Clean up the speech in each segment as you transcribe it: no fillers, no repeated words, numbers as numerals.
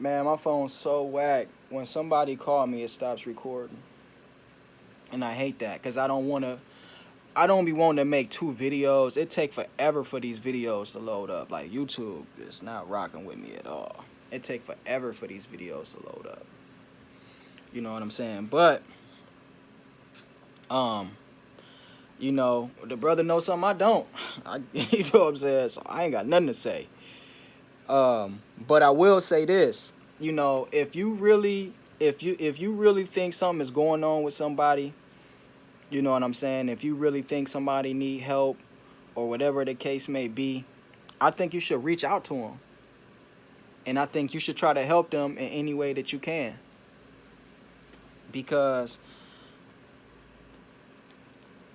Man, my phone's so whack. When somebody call me, it stops recording. And I hate that because I don't be wanting to make two videos. It take forever for these videos to load up. Like YouTube is not rocking with me at all. It take forever for these videos to load up. You know what I'm saying? But um, the brother knows something I don't. You know what I'm saying? So I ain't got nothing to say. But I will say this. If you really think something is going on with somebody, you know what I'm saying? If you really think somebody need help or whatever the case may be, I think you should reach out to them. And I think you should try to help them in any way that you can. Because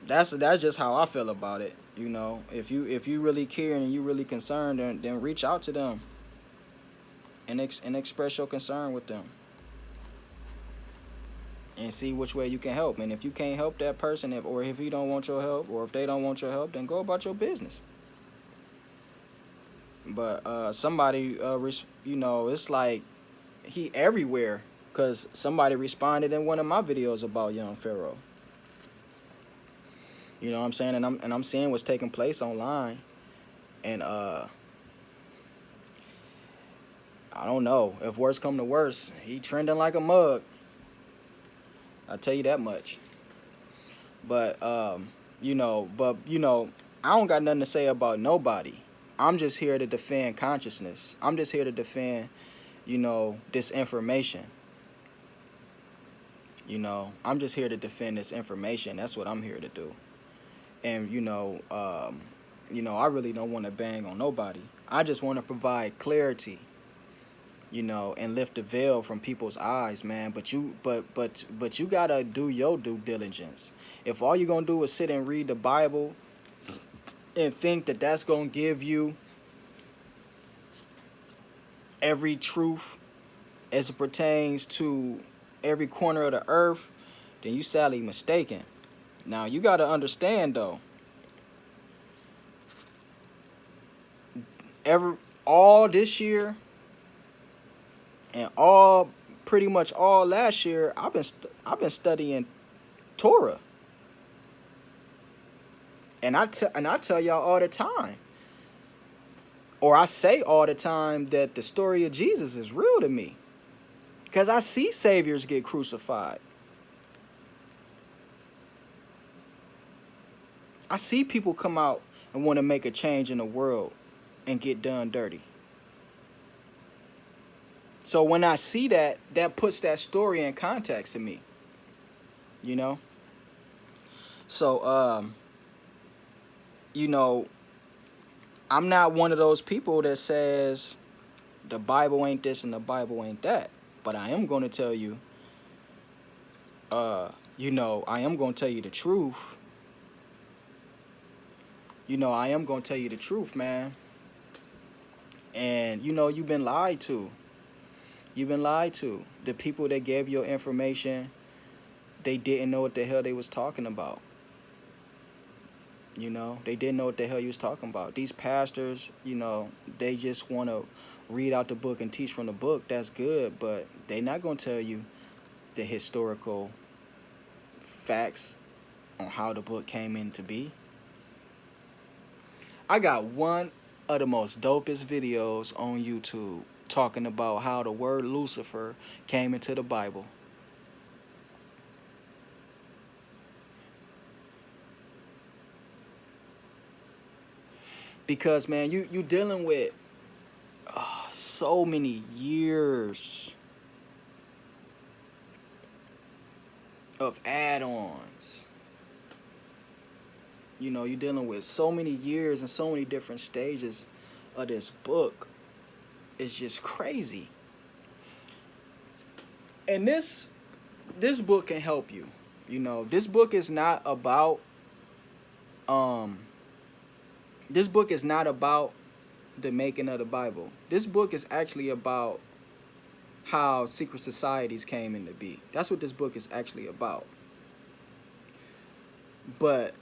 that's just how I feel about it. If you really care and you really concerned, then reach out to them and express your concern with them. And see which way you can help. And if you can't help that person, or if you don't want your help, or if they don't want your help, then go about your business. But somebody, it's like he everywhere, because somebody responded in one of my videos about young Pharaoh. You know what I'm saying? And I'm seeing what's taking place online, and I don't know, if worse come to worse, he trending like a mug. I'll tell you that much. But I don't got nothing to say about nobody. I'm just here to defend consciousness. I'm just here to defend, this information. I'm just here to defend this information. That's what I'm here to do. And I really don't want to bang on nobody. I just want to provide clarity, and lift the veil from people's eyes, man. But you gotta do your due diligence. If all you're gonna do is sit and read the Bible and think that that's gonna give you every truth as it pertains to every corner of the earth, then you sadly mistaken. Now you gotta understand though, all this year and pretty much all last year, I've been studying Torah, and I tell y'all all the time, or I say all the time, that the story of Jesus is real to me, because I see saviors get crucified. I see people come out and want to make a change in the world and get done dirty. So when I see that, that puts that story in context to me. So I'm not one of those people that says the Bible ain't this and the Bible ain't that. But I am going to tell you, I am going to tell you the truth. I am going to tell you the truth, man. And, you've been lied to. You've been lied to. The people that gave your information, they didn't know what the hell they was talking about. They didn't know what the hell you was talking about. These pastors, they just want to read out the book and teach from the book. That's good, but they not going to tell you the historical facts on how the book came into be. I got one of the most dopest videos on YouTube talking about how the word Lucifer came into the Bible. Because, man, you dealing with so many years of add-ons. You're dealing with so many years and so many different stages of this book. It's just crazy. And this book can help you. This book is not about this book is not about the making of the Bible. This book is actually about how secret societies came into being. That's what this book is actually about. But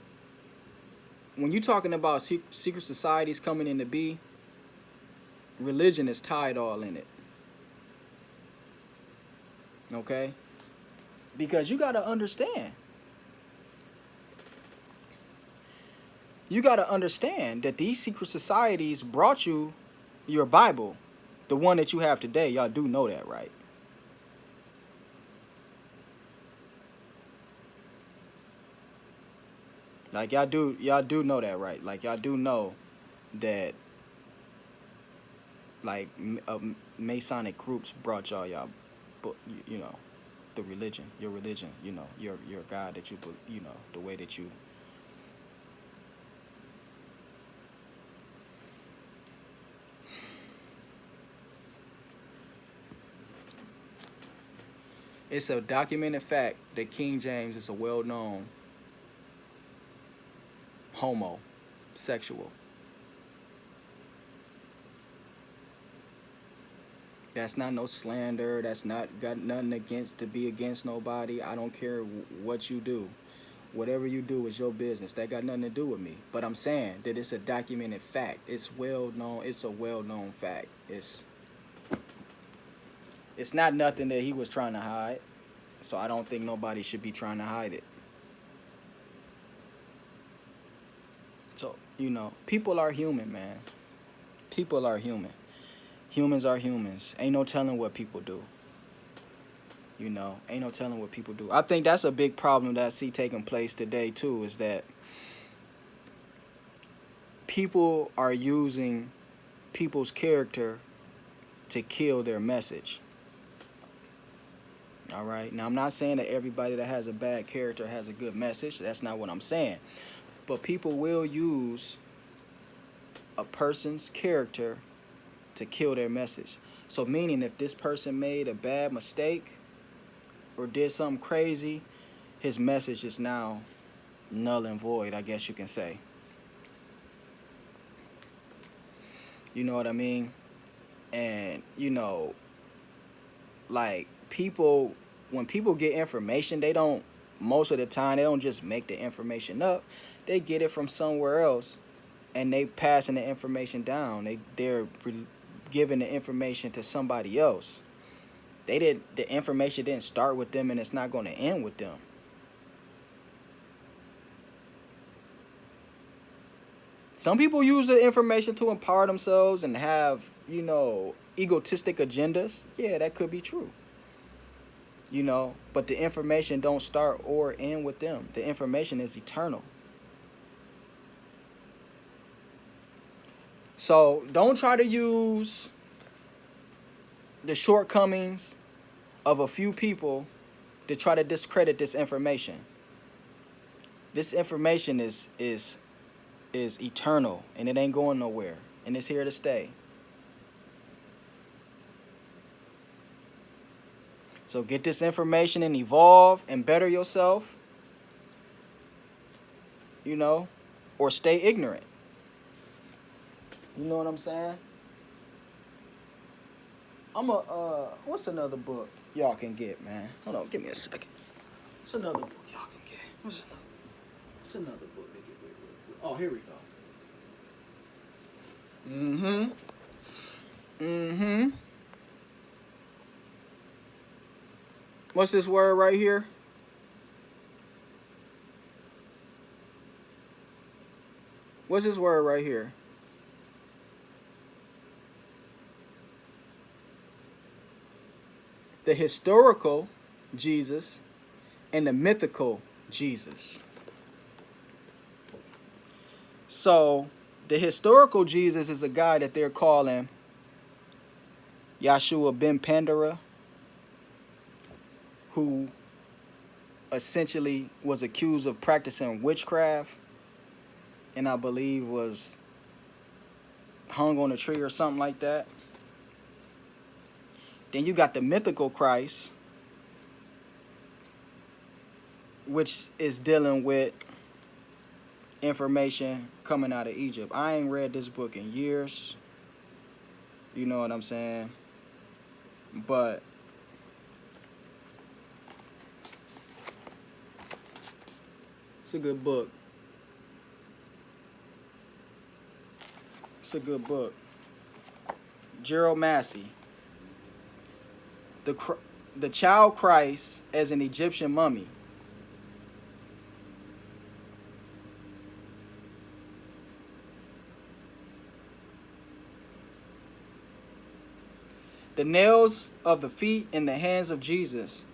when you're talking about secret societies coming into being, religion is tied all in it. Okay? Because you got to understand. You got to understand that these secret societies brought you your Bible, the one that you have today. Y'all do know that, right? Like y'all do know that, right? Like y'all do know that like Masonic groups brought y'all, but you know, the religion, your religion, you know, your God that you put, you know, the way that you. It's a documented fact that King James is a well-known homosexual. That's not no slander. That's not got nothing against to be against nobody. I don't care what you do. Whatever you do is your business. That got nothing to do with me. But I'm saying that it's a documented fact. It's well known. It's a well known fact. It's not nothing that he was trying to hide. So I don't think nobody should be trying to hide it. So, you know, people are human, man. People are human. Humans are humans. Ain't no telling what people do. You know, ain't no telling what people do. I think that's a big problem that I see taking place today too, is that people are using people's character to kill their message. All right. Now, I'm not saying that everybody that has a bad character has a good message. That's not what I'm saying. But people will use a person's character to kill their message. So meaning if this person made a bad mistake or did something crazy, his message is now null and void, I guess you can say. You know what I mean? And, you know, like people, when people get information, they don't, most of the time, they don't just make the information up. They get it from somewhere else and they passing the information down. They're giving the information to somebody else. The information didn't start with them and it's not going to end with them. Some people use the information to empower themselves and have, you know, egotistic agendas. Yeah, that could be true. You know, but the information don't start or end with them. The information is eternal. So don't try to use the shortcomings of a few people to try to discredit this information. This information is eternal and it ain't going nowhere and it's here to stay. So get this information and evolve and better yourself, you know, or stay ignorant. You know what I'm saying? What's another book y'all can get, man? Hold on, give me a second. What's another book y'all can get? What's another book they get real quick? Oh, here we go. What's this word right here? What's this word right here? The historical Jesus and the mythical Jesus. So, the historical Jesus is a guy that they're calling Yahshua ben Pandora, who essentially was accused of practicing witchcraft and I believe was hung on a tree or something like that. Then you got the mythical Christ, which is dealing with information coming out of Egypt. I ain't read this book in years. You know what I'm saying? But it's a good book. It's a good book. Gerald Massey. the child Christ as an Egyptian mummy. The nails of the feet and the hands of Jesus.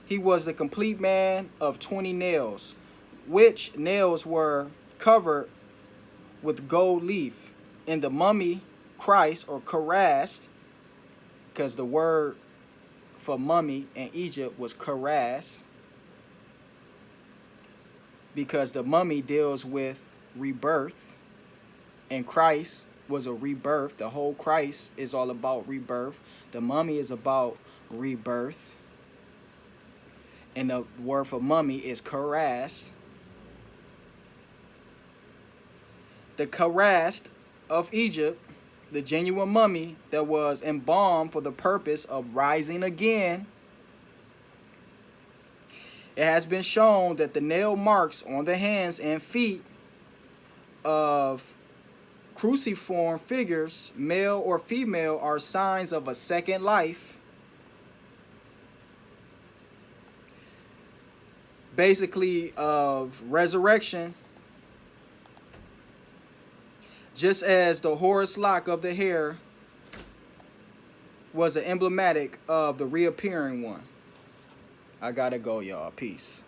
He was the complete man of 20 nails, which nails were covered with gold leaf. In the mummy Christ, or Karast, because the word for mummy in Egypt was Karast, because the mummy deals with rebirth, and Christ was a rebirth. The whole Christ is all about rebirth. The mummy is about rebirth. And the word for mummy is Karast. The Karast of Egypt, the genuine mummy that was embalmed for the purpose of rising again. It has been shown that the nail marks on the hands and feet of cruciform figures, male or female, are signs of a second life. Basically of resurrection. Just as the Horus lock of the hair was an emblematic of the reappearing one. I gotta go, y'all. Peace.